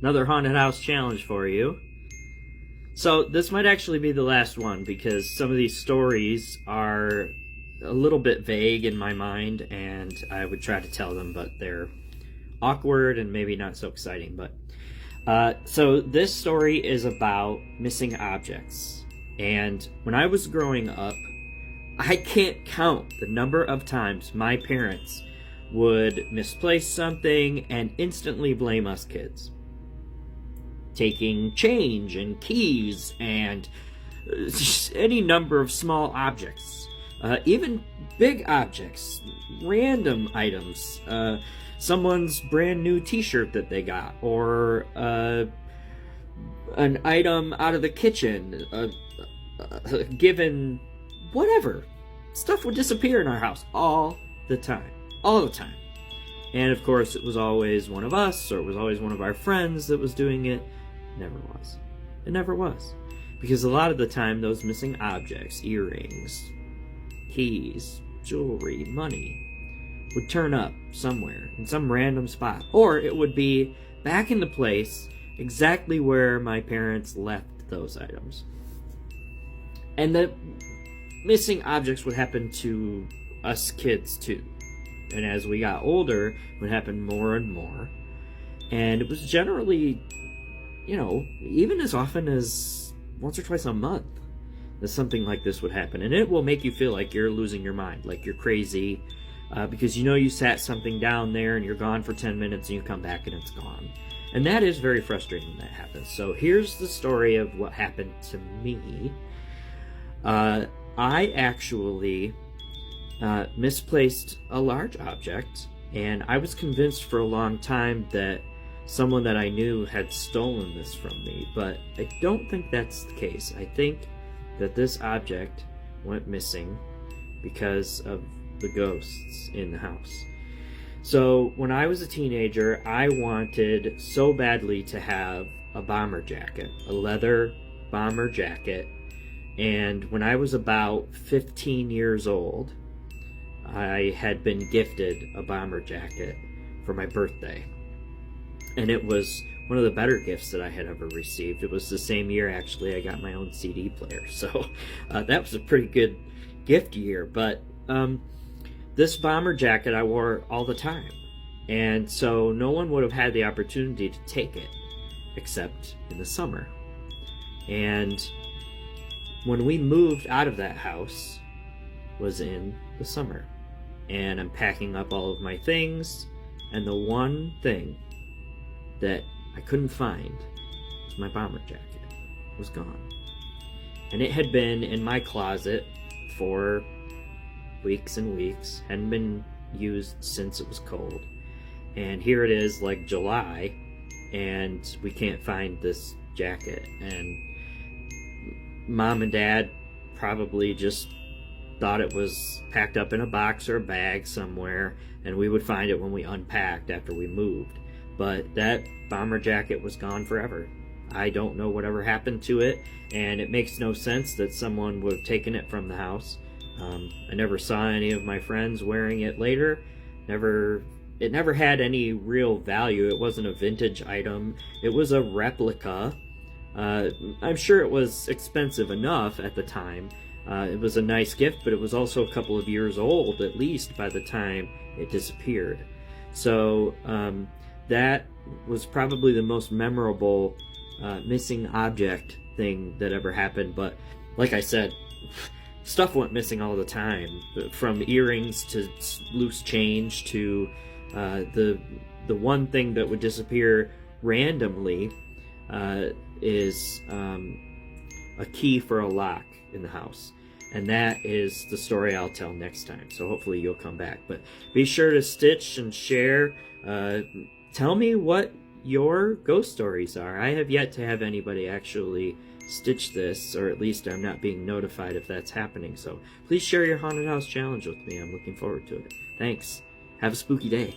Another haunted house challenge for you. So this might actually be the last one because some of these stories are a little bit vague in my mind, and I would try to tell them, but they're awkward and maybe not so exciting. So this story is about missing objects. And when I was growing up, I can't count the number of times my parents would misplace something and instantly blame us kids. Taking change and keys and any number of small objects, even big objects, random items, someone's brand new t-shirt that they got, or an item out of the kitchen, given whatever. Stuff would disappear in our house all the time. All the time. And of course, it was always one of us, or it was always one of our friends that was doing it. Never was. It never was. Because a lot of the time, those missing objects, earrings, keys, jewelry, money, would turn up somewhere in some random spot. Or it would be back in the place exactly where my parents left those items. And the missing objects would happen to us kids too. And as we got older, it would happen more and more. And it was generally, even as often as once or twice a month that something like this would happen. And it will make you feel like you're losing your mind, like you're crazy, because you sat something down there and you're gone for 10 minutes and you come back and it's gone. And that is very frustrating when that happens. So here's the story of what happened to me. I actually misplaced a large object, and I was convinced for a long time that someone that I knew had stolen this from me, but I don't think that's the case. I think that this object went missing because of the ghosts in the house. So when I was a teenager, I wanted so badly to have a bomber jacket, a leather bomber jacket. And when I was about 15 years old, I had been gifted a bomber jacket for my birthday. And it was one of the better gifts that I had ever received. It was the same year, actually, I got my own CD player. So that was a pretty good gift year. But this bomber jacket I wore all the time. And so no one would have had the opportunity to take it, except in the summer. And when we moved out of that house was in the summer. And I'm packing up all of my things, and the one thing that I couldn't find was my bomber jacket. It was gone. And it had been in my closet for weeks and weeks, hadn't been used since it was cold. And here it is, like July, and we can't find this jacket. And Mom and Dad probably just thought it was packed up in a box or a bag somewhere, and we would find it when we unpacked after we moved. But that bomber jacket was gone forever. I don't know whatever happened to it, and it makes no sense that someone would have taken it from the house. I never saw any of my friends wearing it later. It never had any real value. It wasn't a vintage item. It was a replica. I'm sure it was expensive enough at the time. It was a nice gift, but it was also a couple of years old, at least, by the time it disappeared. So that was probably the most memorable missing object thing that ever happened. But like I said, stuff went missing all the time, from earrings to loose change to the one thing that would disappear randomly is a key for a lock in the house. And that is the story I'll tell next time. So hopefully you'll come back. But be sure to stitch and share. Tell me what your ghost stories are. I have yet to have anybody actually stitch this, or at least I'm not being notified if that's happening. So please share your haunted house challenge with me. I'm looking forward to it. Thanks. Have a spooky day.